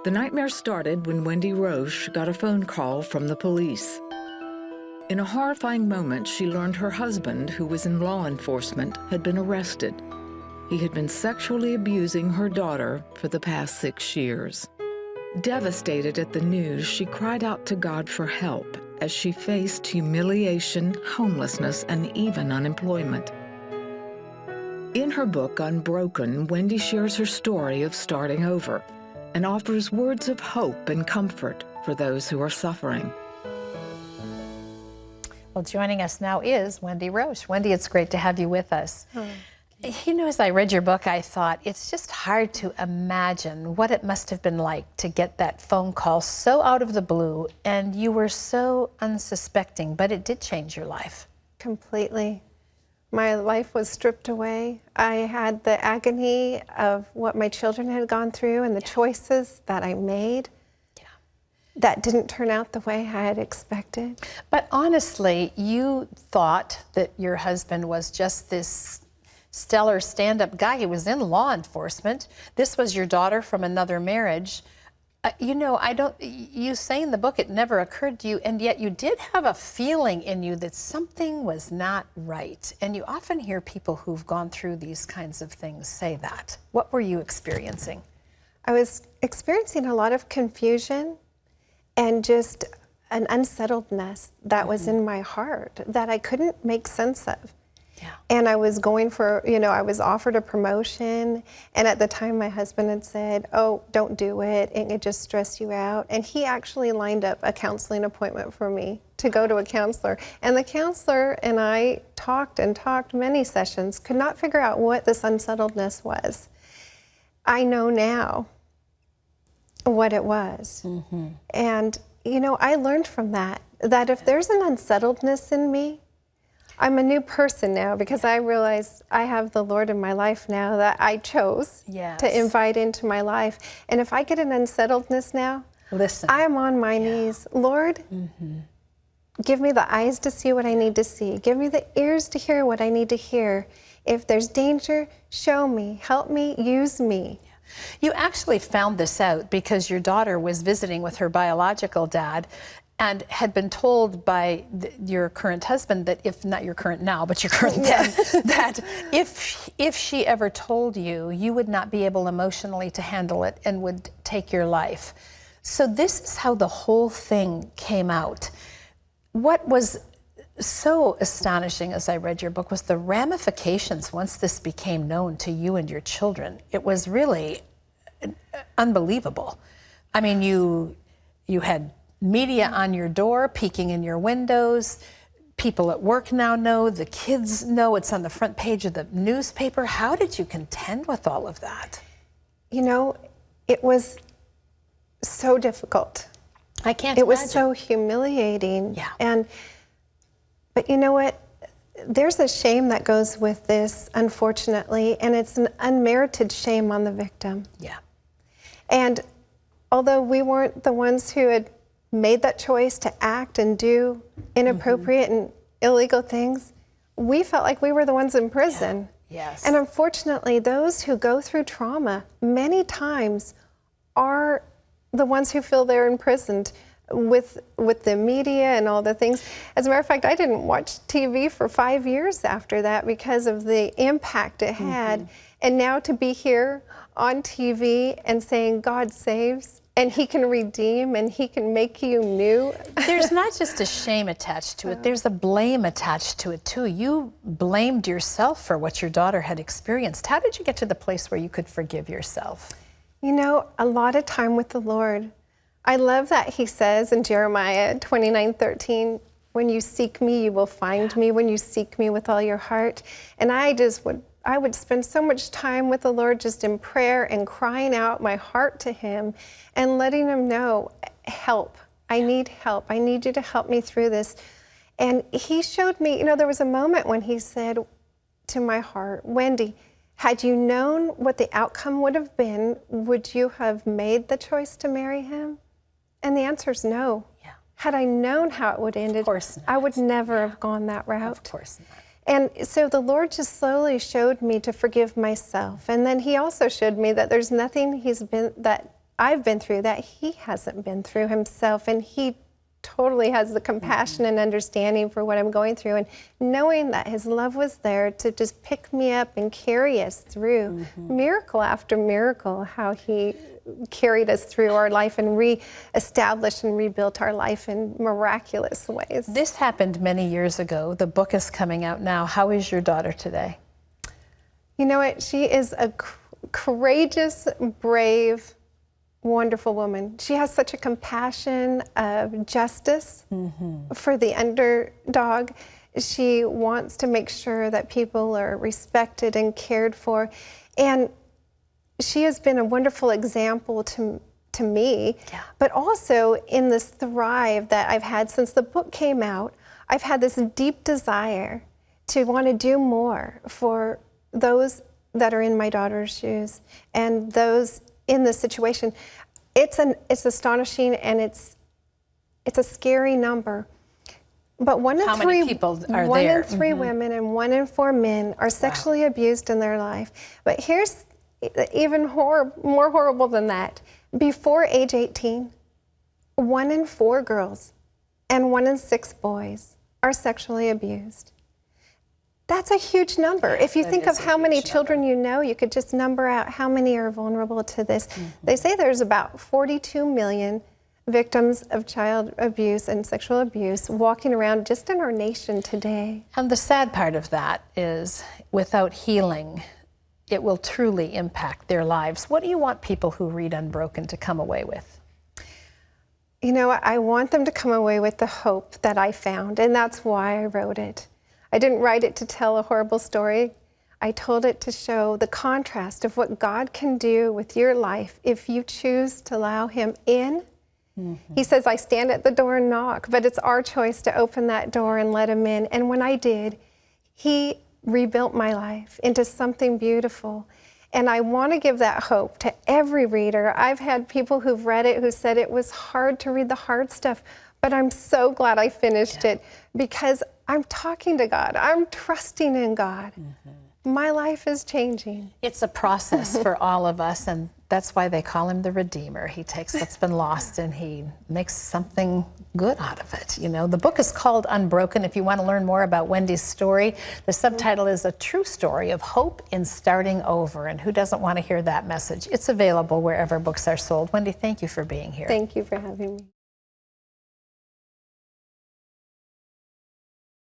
The nightmare started when Wendy Roche got a phone call from the police. In a horrifying moment, she learned her husband, who was in law enforcement, had been arrested. He had been sexually abusing her daughter for the past 6 years. Devastated at the news, she cried out to God for help as she faced humiliation, homelessness, and even unemployment. In her book, Unbroken, Wendy shares her story of starting over and offers words of hope and comfort for those who are suffering. Well, joining us now is Wendy Roche. Wendy, it's great to have you with us. You know, as I read your book, I thought it's just hard to imagine what it must have been like to get that phone call so out of the blue, and you were so unsuspecting, but it did change your life. Completely. My life was stripped away. I had the agony of what my children had gone through and the choices that I made that didn't turn out the way I had expected. But honestly, you thought that your husband was just this stellar stand-up guy. He was in law enforcement. This was your daughter from another marriage. You know, you say in the book it never occurred to you, and yet you did have a feeling in you that something was not right. And you often hear people who've gone through these kinds of things say that. What were you experiencing? I was experiencing a lot of confusion and just an unsettledness that was in my heart that I couldn't make sense of. Yeah. And I was going for, you know, I was offered a promotion, and at the time my husband had said, oh, don't do it, and it just stress you out. And he actually lined up a counseling appointment for me to go to a counselor. And the counselor and I talked and talked many sessions, could not figure out what this unsettledness was. I know now what it was. And, you know, I learned from that if there's an unsettledness in me, I'm a new person now because I realize I have the Lord in my life now that I chose to invite into my life. And if I get an unsettledness now, listen, I'm on my knees. Lord, give me the eyes to see what I need to see. Give me the ears to hear what I need to hear. If there's danger, show me, help me, use me. You actually found this out because your daughter was visiting with her biological dad and had been told by your current husband that if not your current now, but your current then, that if she ever told you, you would not be able emotionally to handle it and would take your life. So this is how the whole thing came out. What was so astonishing as I read your book was the ramifications once this became known to you and your children. It was really unbelievable. I mean, you had media on your door, peeking in your windows. People at work now know, the kids know, it's on the front page of the newspaper. How did you contend with all of that? You know, it was so difficult. I can't imagine. It was so humiliating. Yeah. But you know what? There's a shame that goes with this, unfortunately, and it's an unmerited shame on the victim. Yeah. And although we weren't the ones who had made that choice to act and do inappropriate and illegal things, we felt like we were the ones in prison. Yes. And unfortunately, those who go through trauma many times are the ones who feel they're imprisoned with the media and all the things. As a matter of fact, I didn't watch TV for 5 years after that because of the impact it had. And now to be here on TV and saying God saves, and He can redeem, and He can make you new. There's not just a shame attached to it, there's a blame attached to it too. You blamed yourself for what your daughter had experienced. How did you get to the place where you could forgive yourself? You know, a lot of time with the Lord. I love that He says in Jeremiah 29:13, when you seek me, you will find me, when you seek me with all your heart. And I would spend so much time with the Lord just in prayer and crying out my heart to Him and letting Him know, help, I need help. I need you to help me through this. And He showed me, you know, there was a moment when He said to my heart, Wendy, had you known what the outcome would have been, would you have made the choice to marry him? And the answer is no. Yeah. Had I known how it would end, of course not. I would never have gone that route. Of course not. And so the Lord just slowly showed me to forgive myself. And then He also showed me that there's nothing that I've been through that he hasn't been through himself, and he totally has the compassion and understanding for what I'm going through, and knowing that his love was there to just pick me up and carry us through miracle after miracle, how he carried us through our life and re-established and rebuilt our life in miraculous ways. This happened many years ago. The book is coming out now. How is your daughter today? You know what? She is a courageous, brave, wonderful woman. She has such a compassion of justice for the underdog. She wants to make sure that people are respected and cared for. And she has been a wonderful example to me, but also in this thrive that I've had since the book came out. I've had this deep desire to want to do more for those that are in my daughter's shoes and those in this situation. It's astonishing, and it's a scary number. But How many people are one there? in three women and 1 in 4 men are sexually abused in their life. But here's even more horrible than that. Before age 18, 1 in 4 girls and 1 in 6 boys are sexually abused. That's a huge number. If you think of how many children you know, you could just number out how many are vulnerable to this. They say there's about 42 million victims of child abuse and sexual abuse walking around just in our nation today. And the sad part of that is, without healing, it will truly impact their lives. What do you want people who read Unbroken to come away with? You know, I want them to come away with the hope that I found, and that's why I wrote it. I didn't write it to tell a horrible story. I told it to show the contrast of what God can do with your life if you choose to allow him in. He says, I stand at the door and knock, but it's our choice to open that door and let him in. And when I did, he rebuilt my life into something beautiful. And I want to give that hope to every reader. I've had people who've read it who said it was hard to read the hard stuff, but I'm so glad I finished it, because I'm talking to God. I'm trusting in God. My life is changing. It's a process for all of us, and that's why they call him the Redeemer. He takes what's been lost and he makes something good out of it. You know, the book is called Unbroken. If you want to learn more about Wendy's story, the subtitle is A True Story of Hope in Starting Over. And who doesn't want to hear that message? It's available wherever books are sold. Wendy, thank you for being here. Thank you for having me.